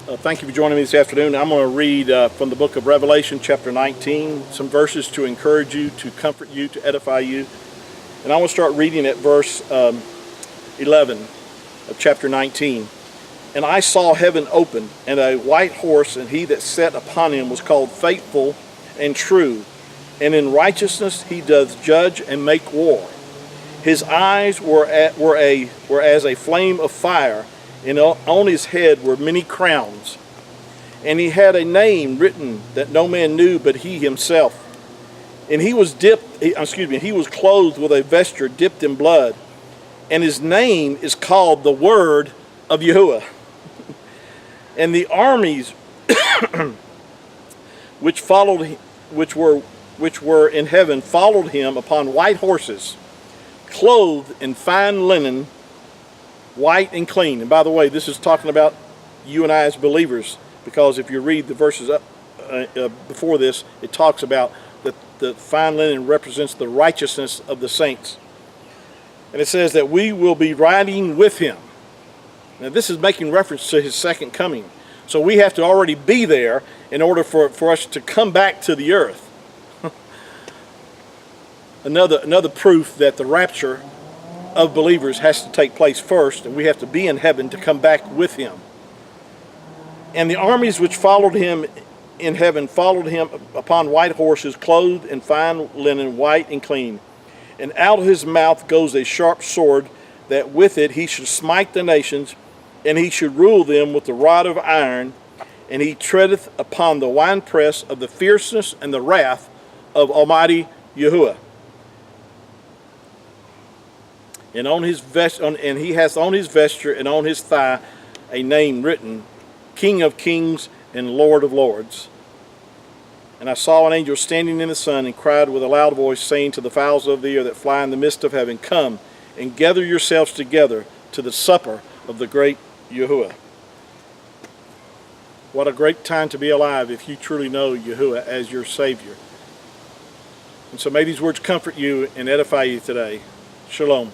Thank you for joining me this afternoon. I'm going to read from the book of Revelation, chapter 19, some verses to encourage you, to comfort you, to edify you. And I want to start reading at verse 11 of chapter 19. And I saw heaven open, and a white horse, and he that sat upon him was called Faithful and True. And in righteousness he doth judge and make war. His eyes were as a flame of fire, and on his head were many crowns. And he had a name written that no man knew but he himself. And he was clothed with a vesture dipped in blood. And his name is called the Word of Yahuwah. And the armies which were in heaven followed him upon white horses, clothed in fine linen, white and clean. And by the way, this is talking about you and I as believers, because if you read the verses before this, it talks about that the fine linen represents the righteousness of the saints. And it says that we will be riding with him. Now this is making reference to his second coming. So we have to already be there in order for us to come back to the earth. Another proof that the rapture of believers has to take place first, and we have to be in heaven to come back with him. And the armies which followed him in heaven followed him upon white horses, clothed in fine linen, white and clean. And out of his mouth goes a sharp sword, that with it he should smite the nations, and he should rule them with the rod of iron, and he treadeth upon the winepress of the fierceness and the wrath of Almighty Yahuwah. And he hath on his vesture and on his thigh a name written, King of Kings and Lord of Lords. And I saw an angel standing in the sun, and cried with a loud voice, saying to the fowls of the air that fly in the midst of heaven, Come and gather yourselves together to the supper of the great Yahuwah. What a great time to be alive if you truly know Yahuwah as your Savior. And so may these words comfort you and edify you today. Shalom.